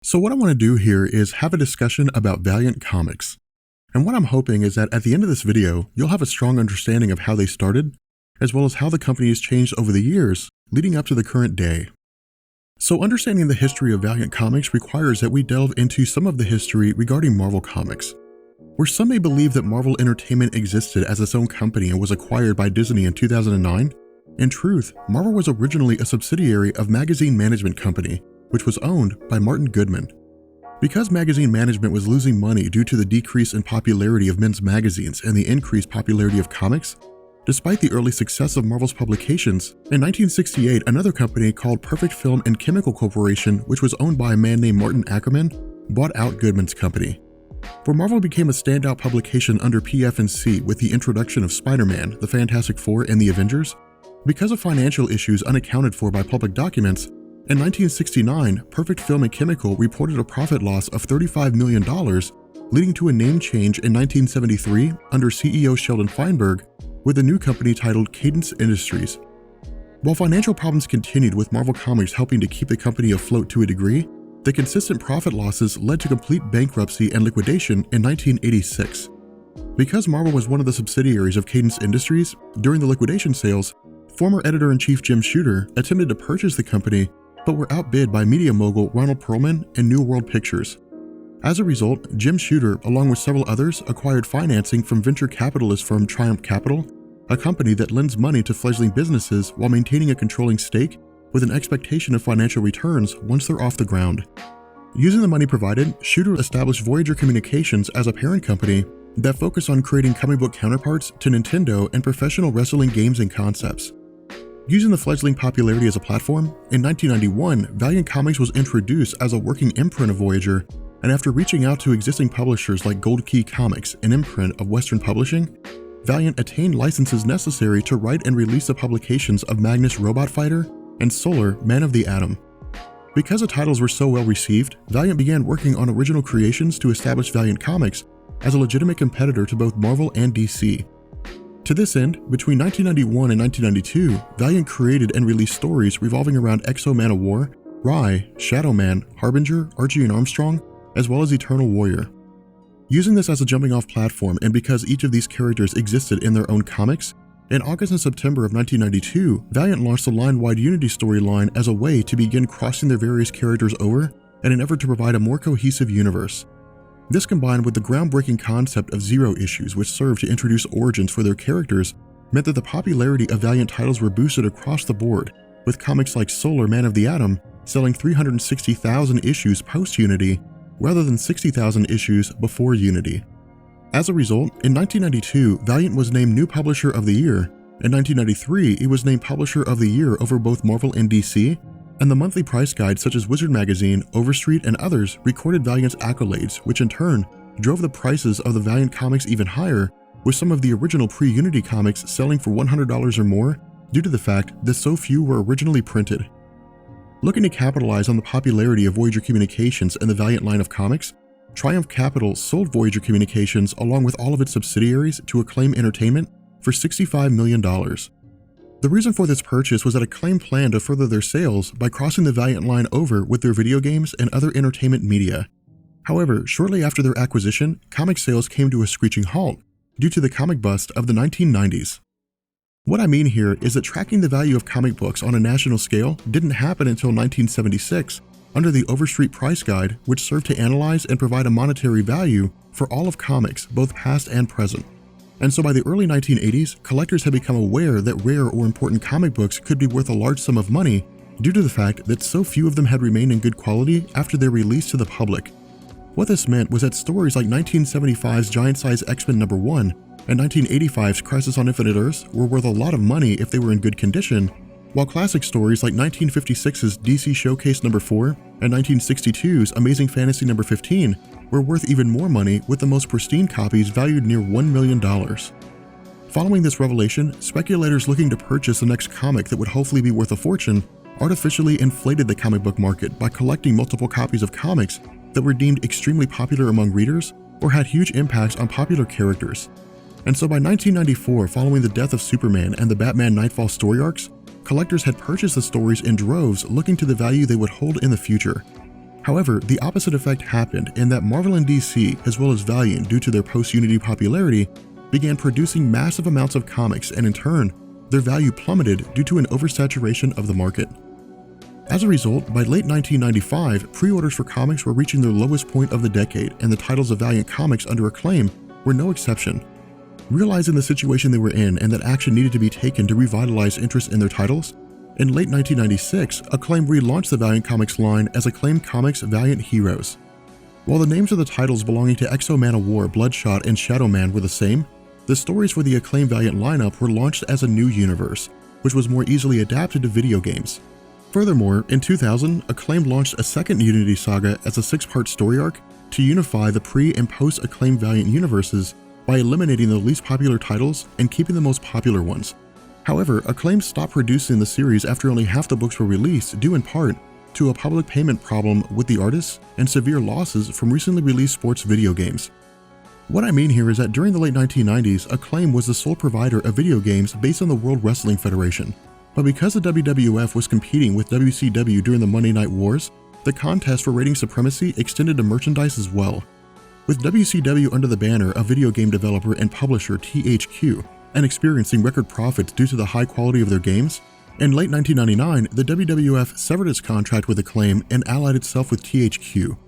So what I want to do here is have a discussion about Valiant Comics. And what I'm hoping is that at the end of this video, you'll have a strong understanding of how they started, as well as how the company has changed over the years, leading up to the current day. So understanding the history of Valiant Comics requires that we delve into some of the history regarding Marvel Comics. Where some may believe that Marvel Entertainment existed as its own company and was acquired by Disney in 2009, in truth, Marvel was originally a subsidiary of Magazine Management Company, which was owned by Martin Goodman. Because magazine management was losing money due to the decrease in popularity of men's magazines and the increased popularity of comics, despite the early success of Marvel's publications, in 1968 another company called Perfect Film and Chemical Corporation, which was owned by a man named Martin Ackerman, bought out Goodman's company. Where Marvel became a standout publication under PF&C with the introduction of Spider-Man, the Fantastic Four, and the Avengers, because of financial issues unaccounted for by public documents, in 1969, Perfect Film and Chemical reported a profit loss of $35 million, leading to a name change in 1973 under CEO Sheldon Feinberg, with a new company titled Cadence Industries. While financial problems continued with Marvel Comics helping to keep the company afloat to a degree, the consistent profit losses led to complete bankruptcy and liquidation in 1986. Because Marvel was one of the subsidiaries of Cadence Industries, during the liquidation sales, former editor-in-chief Jim Shooter attempted to purchase the company but were outbid by media mogul Ronald Perlman and New World Pictures. As a result, Jim Shooter, along with several others, acquired financing from venture capitalist firm Triumph Capital, a company that lends money to fledgling businesses while maintaining a controlling stake with an expectation of financial returns once they're off the ground. Using the money provided, Shooter established Voyager Communications as a parent company that focused on creating comic book counterparts to Nintendo and professional wrestling games and concepts. Using the fledgling popularity as a platform, in 1991, Valiant Comics was introduced as a working imprint of Voyager, and after reaching out to existing publishers like Gold Key Comics, an imprint of Western Publishing, Valiant attained licenses necessary to write and release the publications of Magnus Robot Fighter and Solar Man of the Atom. Because the titles were so well received, Valiant began working on original creations to establish Valiant Comics as a legitimate competitor to both Marvel and DC. To this end, between 1991 and 1992, Valiant created and released stories revolving around Exo-Man of War, Rye, Shadow Man, Harbinger, Archie and Armstrong, as well as Eternal Warrior. Using this as a jumping-off platform, and because each of these characters existed in their own comics, in August and September of 1992, Valiant launched the line-wide Unity storyline as a way to begin crossing their various characters over in an effort to provide a more cohesive universe. This combined with the groundbreaking concept of zero issues, which served to introduce origins for their characters, meant that the popularity of Valiant titles were boosted across the board, with comics like Solar Man of the Atom selling 360,000 issues post-Unity, rather than 60,000 issues before Unity. As a result, in 1992, Valiant was named New Publisher of the Year. In 1993, it was named Publisher of the Year over both Marvel and DC, and the monthly price guides such as Wizard Magazine, Overstreet, and others recorded Valiant's accolades, which in turn drove the prices of the Valiant comics even higher, with some of the original pre-Unity comics selling for $100 or more due to the fact that so few were originally printed. Looking to capitalize on the popularity of Voyager Communications and the Valiant line of comics, Triumph Capital sold Voyager Communications along with all of its subsidiaries to Acclaim Entertainment for $65 million. The reason for this purchase was that Acclaim planned to further their sales by crossing the Valiant line over with their video games and other entertainment media. However, shortly after their acquisition, comic sales came to a screeching halt due to the comic bust of the 1990s. What I mean here is that tracking the value of comic books on a national scale didn't happen until 1976 under the Overstreet Price Guide, which served to analyze and provide a monetary value for all of comics, both past and present. And so by the early 1980s, collectors had become aware that rare or important comic books could be worth a large sum of money due to the fact that so few of them had remained in good quality after their release to the public. What this meant was that stories like 1975's Giant Size X-Men No. 1 and 1985's Crisis on Infinite Earths were worth a lot of money if they were in good condition, while classic stories like 1956's DC Showcase No. 4 and 1962's Amazing Fantasy No. 15 were worth even more money, with the most pristine copies valued near $1 million. Following this revelation, speculators looking to purchase the next comic that would hopefully be worth a fortune artificially inflated the comic book market by collecting multiple copies of comics that were deemed extremely popular among readers or had huge impacts on popular characters. And so by 1994, following the death of Superman and the Batman Nightfall story arcs, collectors had purchased the stories in droves looking to the value they would hold in the future. However, the opposite effect happened in that Marvel and DC, as well as Valiant due to their post-Unity popularity, began producing massive amounts of comics, and in turn, their value plummeted due to an oversaturation of the market. As a result, by late 1995, pre-orders for comics were reaching their lowest point of the decade, and the titles of Valiant Comics under Acclaim were no exception. Realizing the situation they were in and that action needed to be taken to revitalize interest in their titles, in late 1996, Acclaim relaunched the Valiant Comics line as Acclaim Comics Valiant Heroes. While the names of the titles belonging to X-O Man-O-War, Bloodshot, and Shadow Man were the same, the stories for the Acclaim Valiant lineup were launched as a new universe, which was more easily adapted to video games. Furthermore, in 2000, Acclaim launched a second Unity saga as a 6-part story arc to unify the pre- and post-Acclaim Valiant universes by eliminating the least popular titles and keeping the most popular ones. However, Acclaim stopped producing the series after only half the books were released, due in part to a public payment problem with the artists and severe losses from recently released sports video games. What I mean here is that during the late 1990s, Acclaim was the sole provider of video games based on the World Wrestling Federation. But because the WWF was competing with WCW during the Monday Night Wars, the contest for rating supremacy extended to merchandise as well. With WCW under the banner of video game developer and publisher THQ, and experiencing record profits due to the high quality of their games, in late 1999, the WWF severed its contract with Acclaim and allied itself with THQ.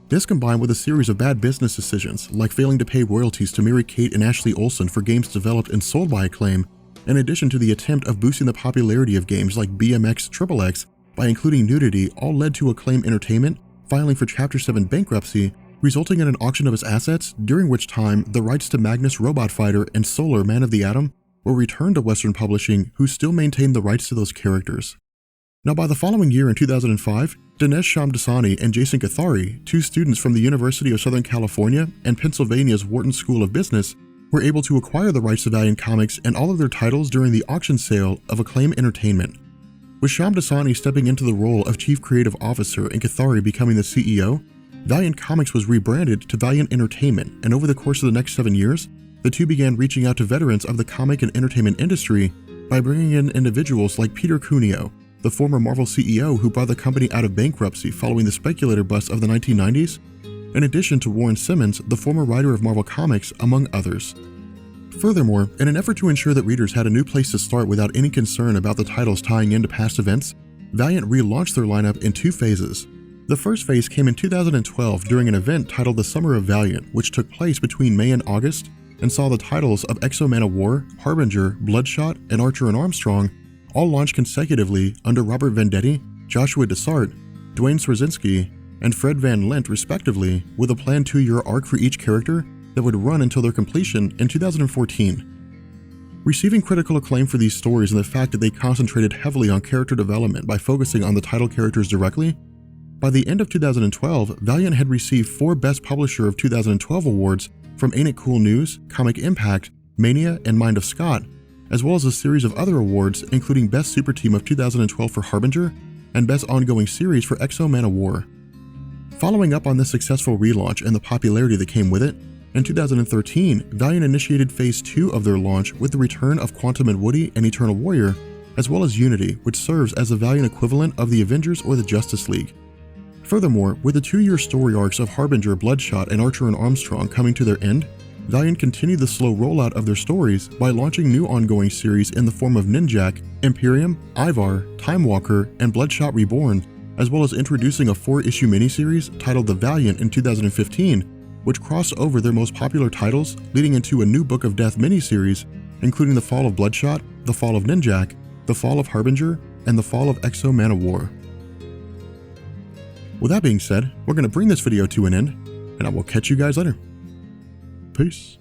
This combined with a series of bad business decisions, like failing to pay royalties to Mary-Kate and Ashley Olsen for games developed and sold by Acclaim, in addition to the attempt of boosting the popularity of games like BMX XXX by including nudity, all led to Acclaim Entertainment filing for Chapter 7 bankruptcy, resulting in an auction of its assets, during which time the rights to Magnus Robot Fighter and Solar Man of the Atom were returned to Western Publishing, who still maintained the rights to those characters. Now, by the following year in 2005, Dinesh Shamdasani and Jason Kathari, two students from the University of Southern California and Pennsylvania's Wharton School of Business, were able to acquire the rights to Valiant Comics and all of their titles during the auction sale of Acclaim Entertainment. With Shamdasani stepping into the role of Chief Creative Officer and Kathari becoming the CEO, Valiant Comics was rebranded to Valiant Entertainment, and over the course of the next 7 years, the two began reaching out to veterans of the comic and entertainment industry by bringing in individuals like Peter Cuneo, the former Marvel CEO who brought the company out of bankruptcy following the speculator bust of the 1990s, in addition to Warren Simmons, the former writer of Marvel Comics, among others. Furthermore, in an effort to ensure that readers had a new place to start without any concern about the titles tying into past events, Valiant relaunched their lineup in 2 phases. The first phase came in 2012 during an event titled The Summer of Valiant, which took place between May and August, and saw the titles of X-O Man-O-War, Harbinger, Bloodshot, and Archer and Armstrong all launch consecutively under Robert Venditti, Joshua Dessart, Dwayne Straczynski, and Fred Van Lent respectively, with a planned 2-year arc for each character that would run until their completion in 2014. Receiving critical acclaim for these stories and the fact that they concentrated heavily on character development by focusing on the title characters directly, by the end of 2012, Valiant had received 4 Best Publisher of 2012 awards from Ain't It Cool News, Comic Impact, Mania, and Mind of Scott, as well as a series of other awards including Best Super Team of 2012 for Harbinger and Best Ongoing Series for X-O Man-O-War. Following up on this successful relaunch and the popularity that came with it, in 2013, Valiant initiated Phase 2 of their launch with the return of Quantum and Woody and Eternal Warrior, as well as Unity, which serves as the Valiant equivalent of the Avengers or the Justice League. Furthermore, with the 2-year story arcs of Harbinger, Bloodshot, and Archer and Armstrong coming to their end, Valiant continued the slow rollout of their stories by launching new ongoing series in the form of Ninjak, Imperium, Ivar, Time Walker, and Bloodshot Reborn, as well as introducing a 4-issue miniseries titled The Valiant in 2015, which crossed over their most popular titles, leading into a new Book of Death miniseries, including The Fall of Bloodshot, The Fall of Ninjak, The Fall of Harbinger, and The Fall of X-O Man-O-War. With that being said, we're going to bring this video to an end, and I will catch you guys later. Peace.